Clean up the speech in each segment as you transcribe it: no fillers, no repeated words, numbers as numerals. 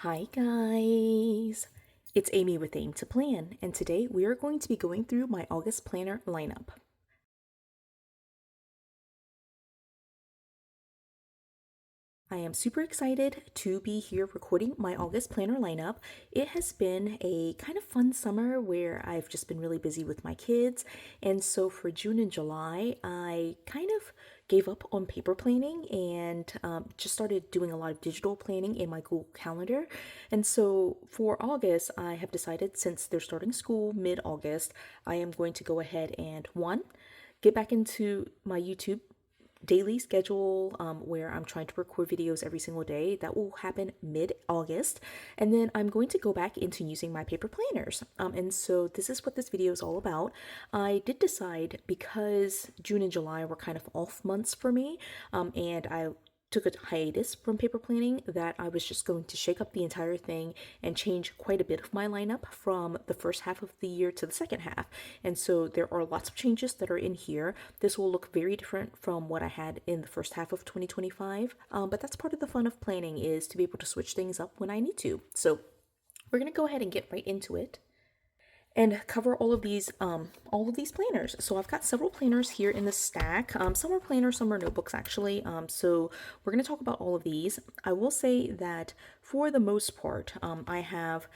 Hi guys! It's Amy with Aim to Plan, and today we are going to be going through my August planner lineup. I am super excited to be here recording my August planner lineup. It has been a kind of fun summer where I've just been really busy with my kids, and so for June and July, I kind of gave up on paper planning and just started doing a lot of digital planning in my Google Calendar. And so for August, I have decided since they're starting school mid August, I am going to go ahead and one, get back into my YouTube daily schedule where I'm trying to record videos every single day. That will happen mid-August. And then I'm going to go back into using my paper planners. And so this is what this video is all about. I did decide because June and July were kind of off months for me, and I took a hiatus from paper planning, that I was just going to shake up the entire thing and change quite a bit of my lineup from the first half of the year to the second half. And so there are lots of changes that are in here. This will look very different from what I had in the first half of 2025, but that's part of the fun of planning, is to be able to switch things up when I need to. So we're going to go ahead and get right into it and cover all of these planners. So I've got several planners here in the stack. Some are planners, some are notebooks actually. So we're going to talk about all of these. I will say that for the most part, I have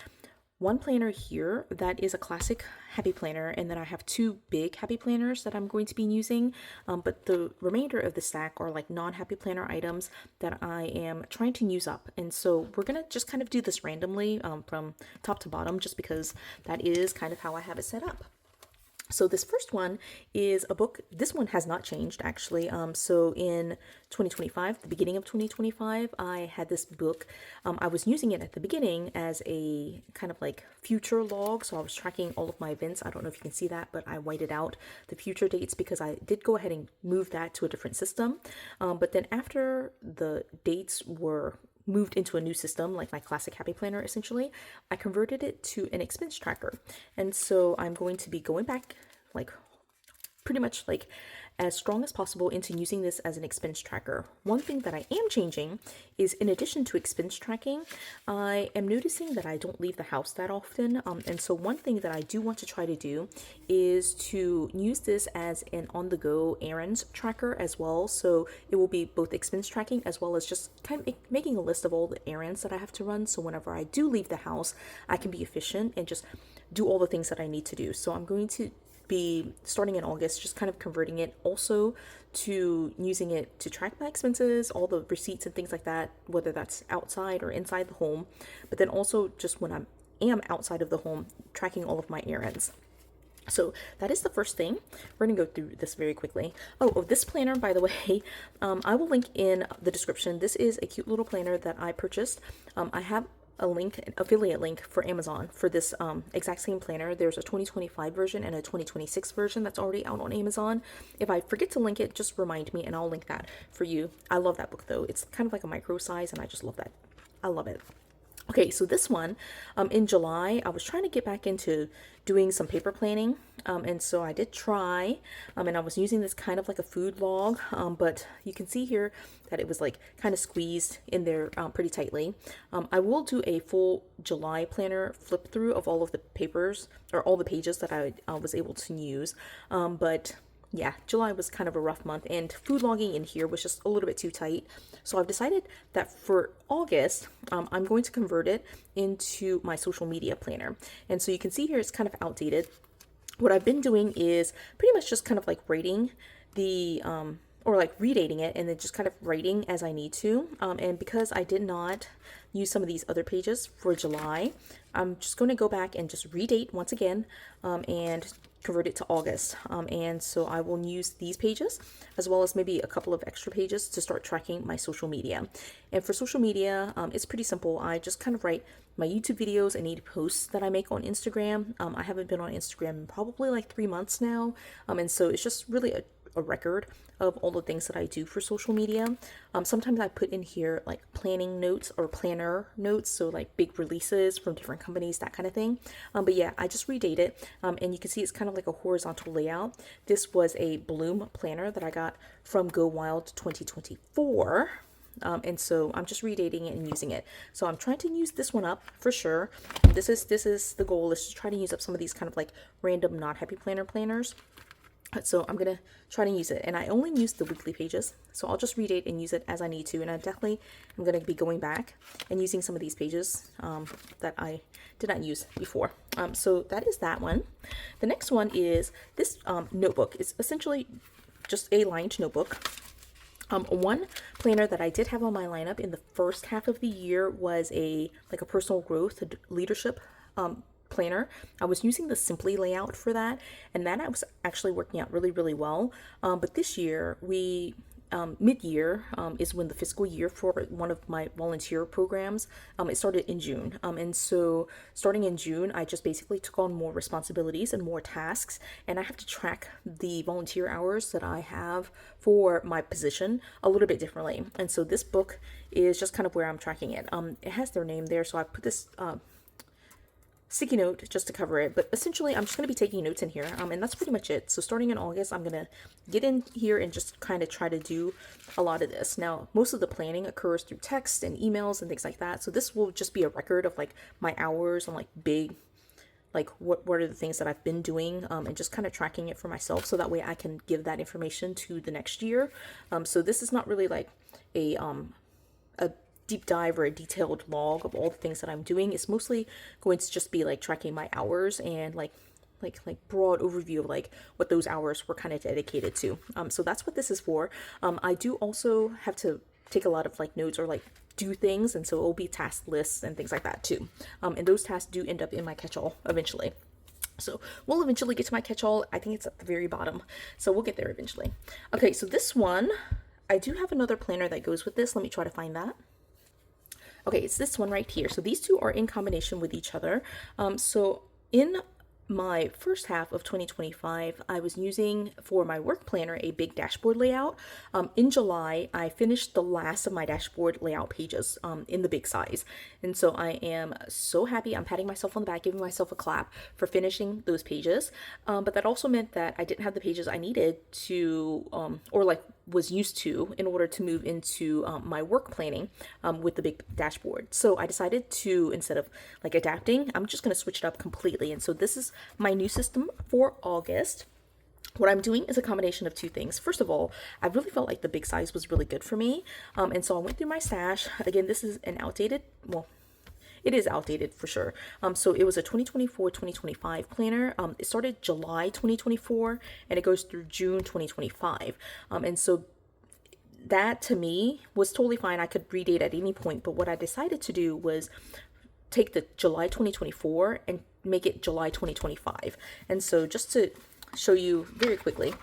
one planner here that is a classic happy planner, and then I have two big happy planners that I'm going to be using, but the remainder of the stack are like non-happy planner items that I am trying to use up. And so we're gonna just kind of do this randomly from top to bottom, just because that is kind of how I have it set up. So this first one is a book. This one has not changed actually. So in 2025, the beginning of 2025, I had this book. I was using it at the beginning as a kind of like future log. So I was tracking all of my events. I don't know if you can see that, but I whited out the future dates because I did go ahead and move that to a different system. But then after the dates were moved into a new system, like my classic happy planner essentially, I converted it to an expense tracker. And so I'm going to be going back like pretty much like as strong as possible into using this as an expense tracker. One thing that I am changing is, in addition to expense tracking, I am noticing that I don't leave the house that often. And so one thing that I do want to try to do is to use this as an on-the-go errands tracker as well. So it will be both expense tracking as well as just kind of making a list of all the errands that I have to run. So whenever I do leave the house, I can be efficient and just do all the things that I need to do. So I'm going to be starting in August, just kind of converting it also to using it to track my expenses, all the receipts and things like that, whether that's outside or inside the home, but then also just when I am outside of the home, tracking all of my errands. So that is the first thing. We're gonna go through this very quickly. Oh, this planner, by the way, I will link in the description. This is a cute little planner that I purchased. I have a link, an affiliate link for Amazon for this exact same planner. There's a 2025 version and a 2026 version that's already out on Amazon. If I forget to link it, just remind me and I'll link that for you. I love that book though. It's kind of like a micro size and I just love that. I love it. Okay, so this one, in July, I was trying to get back into doing some paper planning, and so I did try, and I was using this kind of like a food log, but you can see here that it was like kind of squeezed in there pretty tightly. I will do a full July planner flip through of all of the papers, or all the pages that I was able to use, but yeah, July was kind of a rough month, and food logging in here was just a little bit too tight. So I've decided that for August, I'm going to convert it into my social media planner. And so you can see here it's kind of outdated. What I've been doing is pretty much just kind of like writing the or like redating it and then just kind of writing as I need to. And because I did not use some of these other pages for July, I'm just going to go back and just redate once again and convert it to August. And so I will use these pages as well as maybe a couple of extra pages to start tracking my social media. And for social media, it's pretty simple. I just kind of write my YouTube videos and any posts that I make on Instagram. I haven't been on Instagram in probably like 3 months now. And so it's just really a record of all the things that I do for social media. Sometimes I put in here like planning notes or planner notes, so like big releases from different companies, that kind of thing. But yeah, I just redate it, and you can see it's kind of like a horizontal layout. This was a Bloom planner that I got from Go Wild 2024. and so I'm just redating it and using it. So I'm trying to use this one up for sure. This is the goal, is to try to use up some of these kind of like random not happy planner planners. So I'm gonna try to use it, and I only use the weekly pages, so I'll just redate and use it as I need to. And I definitely am gonna be going back and using some of these pages that I did not use before. So that is that one. The next one is this notebook. It's essentially just a lined notebook. One planner that I did have on my lineup in the first half of the year was a personal growth leadership planner. I was using the Simply layout for that, and that I was actually working out really, really well. But this year, mid-year is when the fiscal year for one of my volunteer programs, it started in June. And so starting in June, I just basically took on more responsibilities and more tasks, and I have to track the volunteer hours that I have for my position a little bit differently. And so this book is just kind of where I'm tracking it. It has their name there, so I put this sticky note just to cover it, but essentially I'm just going to be taking notes in here, and that's pretty much it. So starting in August, I'm going to get in here and just kind of try to do a lot of this. Now, most of the planning occurs through text and emails and things like that, so this will just be a record of like my hours and what are the things that I've been doing, and just kind of tracking it for myself, so that way I can give that information to the next year. So this is not really like a deep dive or a detailed log of all the things that I'm doing. It's mostly going to just be like tracking my hours and like broad overview of like what those hours were kind of dedicated to. So that's what this is for. I do also have to take a lot of like notes or like do things, and so it'll be task lists and things like that too. And those tasks do end up in my catch-all eventually. So we'll eventually get to my catch-all. I think it's at the very bottom, so we'll get there eventually. Okay, so this one, I do have another planner that goes with this. Let me try to find that. Okay, it's this one right here. So these two are in combination with each other. So in my first half of 2025, I was using for my work planner a big dashboard layout. In July, I finished the last of my dashboard layout pages in the big size. And so I am so happy. I'm patting myself on the back, giving myself a clap for finishing those pages. But that also meant that I didn't have the pages I needed to, or like was used to, in order to move into my work planning with the big dashboard. So I decided to, instead of like adapting, I'm just going to switch it up completely. And so this is my new system for August. What I'm doing is a combination of two things. First of all, I really felt like the big size was really good for me. And so I went through my stash. Again, this is an outdated, well, it is outdated for sure. So it was a 2024-2025 planner. It started July 2024 and it goes through June 2025. And so that to me was totally fine. I could redate at any point, but what I decided to do was take the July 2024 and make it July 2025. And so just to show you very quickly,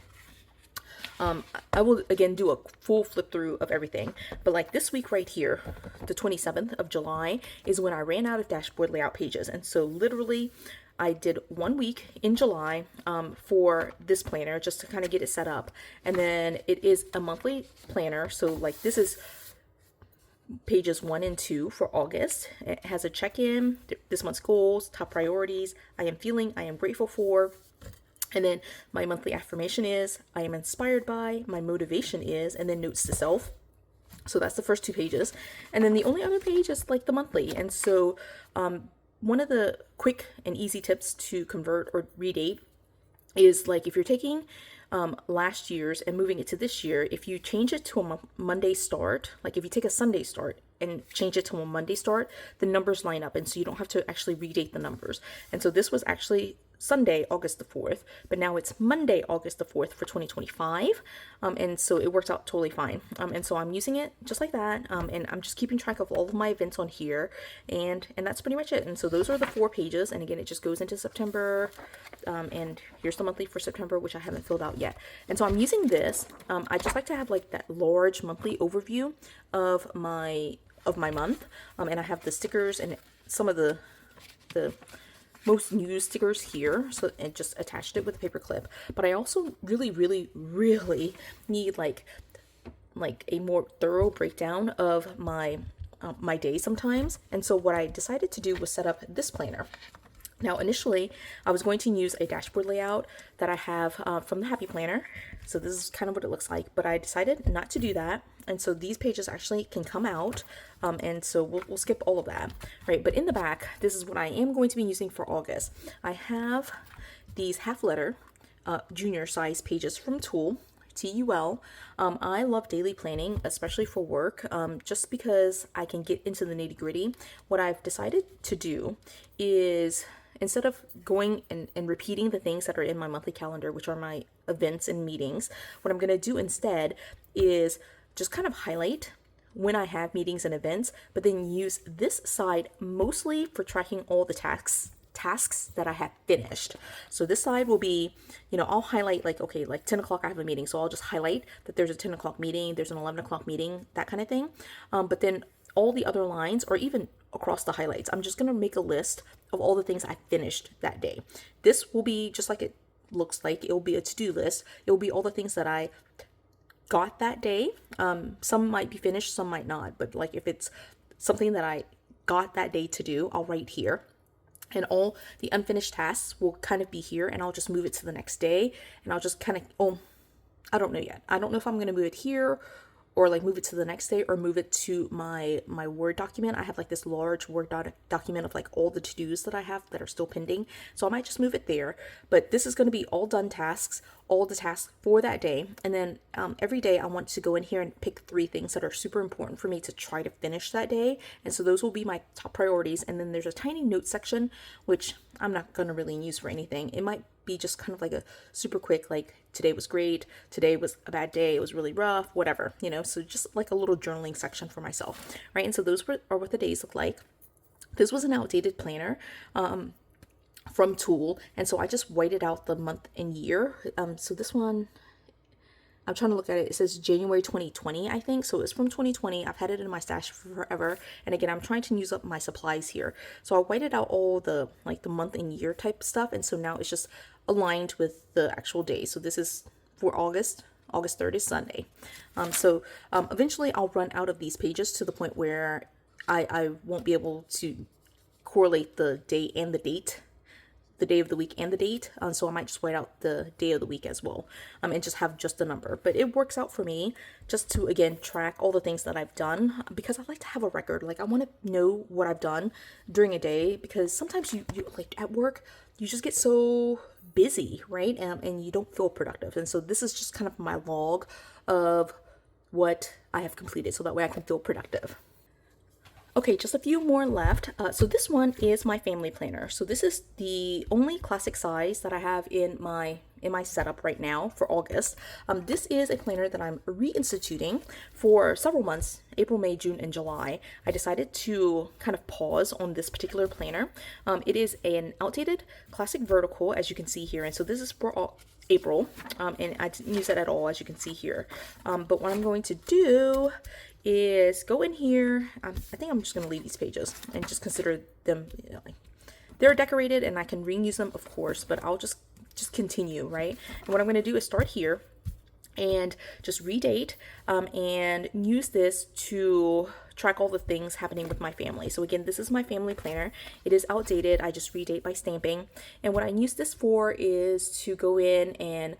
I will again do a full flip through of everything, but like this week right here, the 27th of July is when I ran out of dashboard layout pages. And so literally I did 1 week in July for this planner just to kind of get it set up. And then it is a monthly planner. So like this is pages 1 and 2 for August. It has a check-in, this month's goals, top priorities, I am feeling, I am grateful for. And then my monthly affirmation is, I am inspired by, my motivation is, and then notes to self. So that's the first 2 pages. And then the only other page is like the monthly. And so one of the quick and easy tips to convert or redate is like if you're taking last year's and moving it to this year, if you change it to a Monday start, like if you take a Sunday start and change it to a Monday start, the numbers line up, and so you don't have to actually redate the numbers. And so this was actually Sunday, August the 4th, but now it's Monday, August the 4th for 2025. And so it works out totally fine. And so I'm using it just like that. And I'm just keeping track of all of my events on here. And that's pretty much it. And so those are the 4 pages. And again, it just goes into September. And here's the monthly for September, which I haven't filled out yet. And so I'm using this. I just like to have like that large monthly overview of my month. And I have the stickers and some of the most used stickers here, so and just attached it with a paper clip. But I also really need like a more thorough breakdown of my my day sometimes. And so what I decided to do was set up this planner. Now initially I was going to use a dashboard layout that I have from the Happy Planner. So this is kind of what it looks like, but I decided not to do that. And so these pages actually can come out. And so we'll skip all of that, right? But in the back, this is what I am going to be using for August. I have these half letter junior size pages from TUL. I love daily planning, especially for work, just because I can get into the nitty gritty. What I've decided to do is, instead of going and repeating the things that are in my monthly calendar, which are my events and meetings, what I'm going to do instead is just kind of highlight when I have meetings and events, but then use this side mostly for tracking all the tasks that I have finished. So this side will be, I'll highlight like, okay, like 10 o'clock I have a meeting. So I'll just highlight that there's a 10 o'clock meeting, there's an 11 o'clock meeting, that kind of thing. But then all the other lines, or even across the highlights, I'm just going to make a list of all the things I finished that day. This will be just like it looks like. It will be a to-do list. It will be all the things that I got that day. Some might be finished, some might not. But like if it's something that I got that day to do, I'll write here. And all the unfinished tasks will kind of be here, and I'll just move it to the next day. And I'll just kind of, I don't know yet. I don't know if I'm going to move it here, or like move it to the next day, or move it to my Word document. I have like this large Word document of like all the to-dos that I have that are still pending. So I might just move it there. But this is going to be all done tasks, all the tasks for that day. And then every day I want to go in here and pick 3 things that are super important for me to try to finish that day. And so those will be my top priorities. And then there's a tiny note section, which I'm not going to really use for anything. It might be just kind of like a super quick, like today was great, today was a bad day, it was really rough, whatever, so just like a little journaling section for myself, right? And so those are what the days look like. This was an outdated planner from Tool, and so I just whited out the month and year. So this one, I'm trying to look at it. It says January 2020, I think. So it's from 2020. I've had it in my stash for forever. And again, I'm trying to use up my supplies here. So I whited out all the month and year type stuff. And so now it's just aligned with the actual day. So this is for August. August 3rd is Sunday. Eventually I'll run out of these pages to the point where I won't be able to correlate the day and the date, the day of the week and the date. So I might just white out the day of the week as well, and just have just a number. But it works out for me just to, again, track all the things that I've done, because I like to have a record. Like I want to know what I've done during a day, because sometimes you like at work, you just get so busy, right? And you don't feel productive. And so this is just kind of my log of what I have completed, so that way I can feel productive. Okay, just a few more left. So this one is my family planner. So this is the only classic size that I have in my setup right now for August. This is a planner that I'm reinstituting for several months, April, May, June, and July. I decided to kind of pause on this particular planner. It is an outdated classic vertical, as you can see here. And so this is for April, and I didn't use it at all, as you can see here. But what I'm going to do is go in here. I think I'm just going to leave these pages and just consider them, they're decorated, and I can reuse them, of course, but I'll just continue, right? And what I'm going to do is start here and just redate and use this to track all the things happening with my family. So again, this is my family planner. It is outdated. I just redate by stamping. And what I use this for is to go in and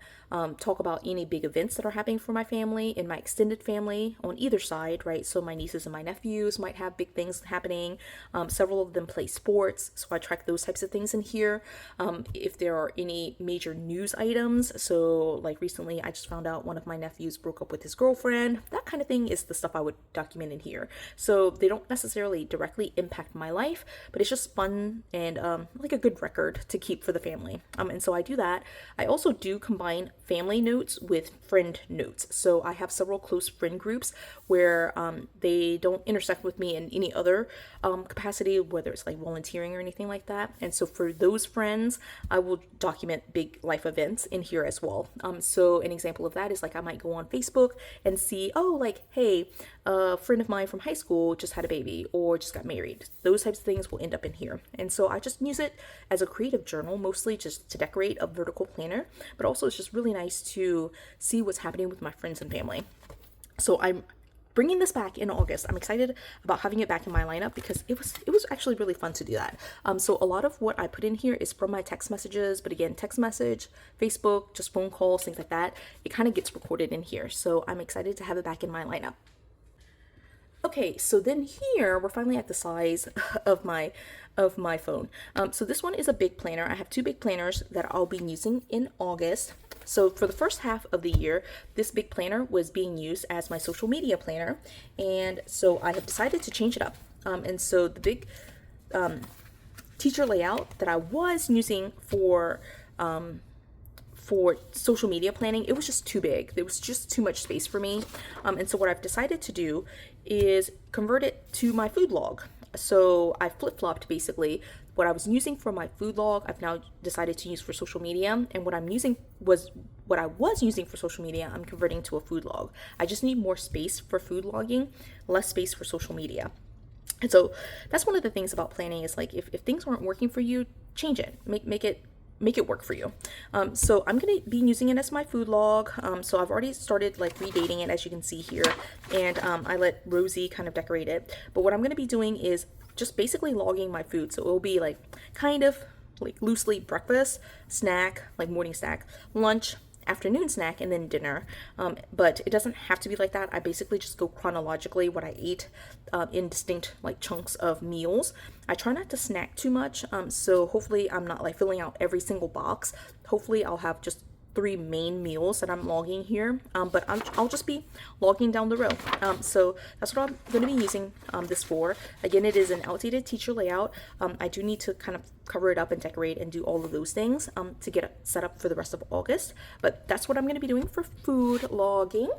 talk about any big events that are happening for my family and my extended family on either side, right? So my nieces and my nephews might have big things happening. Several of them play sports, so I track those types of things in here. If there are any major news items, so like recently I just found out one of my nephews broke up with his girlfriend, that kind of thing is the stuff I would document in here. So they don't necessarily directly impact my life, but it's just fun and like a good record to keep for the family. And so I do that. I also do combine family notes with friend notes. So I have several close friend groups where they don't intersect with me in any other capacity, whether it's like volunteering or anything like that. And so for those friends, I will document big life events in here as well. So an example of that is like I might go on Facebook and see, oh, like, hey, a friend of mine from high school just had a baby or just got married. Those types of things will end up in here. And so I just use it as a creative journal, mostly just to decorate a vertical planner, but also it's just really nice to see what's happening with my friends and family. So I'm bringing this back in August. I'm excited about having it back in my lineup because it was actually really fun to do that. So a lot of what I put in here is from my text messages, but again, text message, Facebook, just phone calls, things like that. It kind of gets recorded in here. So I'm excited to have it back in my lineup. Okay, so then here we're finally at the size of my phone. So this one is a big planner. I have two big planners that I'll be using in August. So for the first half of the year, this big planner was being used as my social media planner, and so I have decided to change it up. And so the big teacher layout that I was using for social media planning, it was just too big. There was just too much space for me. And so what I've decided to do is convert it to my food log. So I flip-flopped basically. What I was using for my food log, I've now decided to use for social media. And what I was using for social media, I'm converting to a food log. I just need more space for food logging, less space for social media. And so that's one of the things about planning is like if things aren't working for you, change it. Make it work for you. So I'm gonna be using it as my food log. So I've already started like redating it, as you can see here, and I let Rosie kind of decorate it. But what I'm gonna be doing is just basically logging my food. So it will be like kind of like loosely breakfast, snack, like morning snack, lunch, afternoon snack, and then dinner. But it doesn't have to be like that. I basically just go chronologically what I eat in distinct like chunks of meals. I try not to snack too much, so hopefully I'm not like filling out every single box. Hopefully I'll have just 3 main meals that I'm logging here, but I'll just be logging down the row. So that's what I'm going to be using this for. Again, it is an outdated teacher layout. I do need to kind of cover it up and decorate and do all of those things to get it set up for the rest of August, but that's what I'm going to be doing for food logging.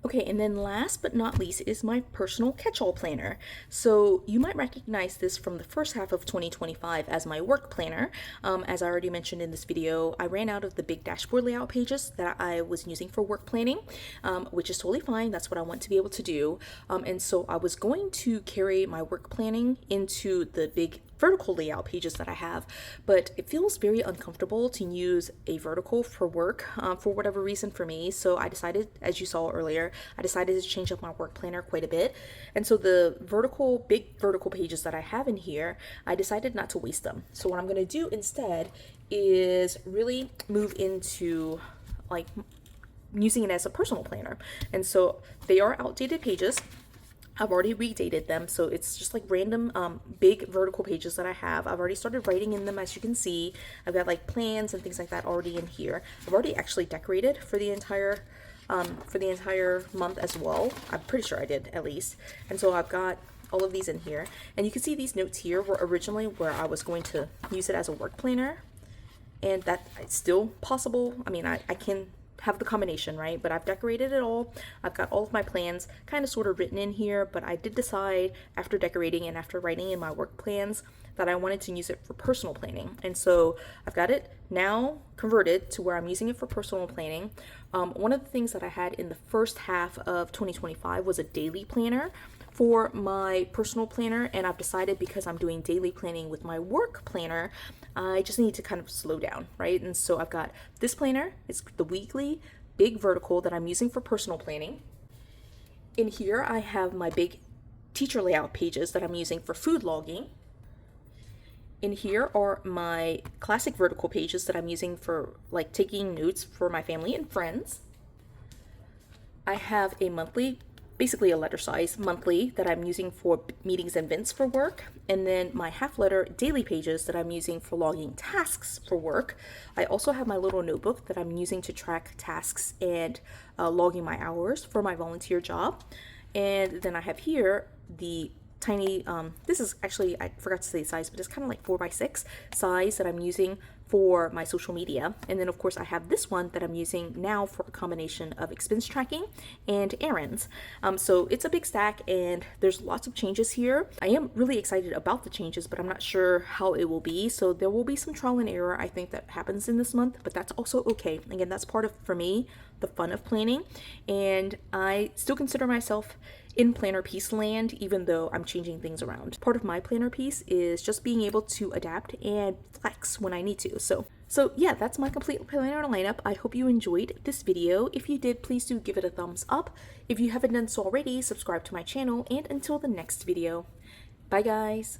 Okay, and then last but not least is my personal catch-all planner. So you might recognize this from the first half of 2025 as my work planner. As I already mentioned in this video, I ran out of the big dashboard layout pages that I was using for work planning, which is totally fine. That's what I want to be able to do. And so I was going to carry my work planning into the big vertical layout pages that I have, but it feels very uncomfortable to use a vertical for work for whatever reason for me. So I decided, as you saw earlier, I decided to change up my work planner quite a bit. And so the big vertical pages that I have in here, I decided not to waste them. So what I'm going to do instead is really move into like using it as a personal planner. And so they are outdated pages. I've already redated them, so it's just like random big vertical pages that I have. I've already started writing in them, as you can see. I've got like plans and things like that already in here. I've already actually decorated for the entire month as well. I'm pretty sure I did, at least. And so I've got all of these in here. And you can see these notes here were originally where I was going to use it as a work planner. And that is still possible. I mean, I can have the combination, right? But I've decorated it all. I've got all of my plans kind of sort of written in here, but I did decide after decorating and after writing in my work plans that I wanted to use it for personal planning. And so I've got it now converted to where I'm using it for personal planning. One of the things that I had in the first half of 2025 was a daily planner for my personal planner, and I've decided because I'm doing daily planning with my work planner, I just need to kind of slow down, right? And so I've got this planner, it's the weekly big vertical that I'm using for personal planning. In here I have my big teacher layout pages that I'm using for food logging. In here are my classic vertical pages that I'm using for like taking notes for my family and friends. I have a monthly, basically a letter size monthly that I'm using for meetings and events for work, and then my half letter daily pages that I'm using for logging tasks for work. I also have my little notebook that I'm using to track tasks and logging my hours for my volunteer job. And then I have here the tiny, this is actually, I forgot to say the size, but it's kind of like 4x6 size that I'm using for my social media. And then of course I have this one that I'm using now for a combination of expense tracking and errands. So it's a big stack and there's lots of changes here. I am really excited about the changes, but I'm not sure how it will be. So there will be some trial and error, I think, that happens in this month, but that's also okay. Again, that's part of, for me, the fun of planning. And I still consider myself in planner piece land, even though I'm changing things around. Part of my planner piece is just being able to adapt and flex when I need to. So yeah, that's my complete planner lineup. I hope you enjoyed this video. If you did, please do give it a thumbs up. If you haven't done so already, subscribe to my channel, and until the next video, bye guys.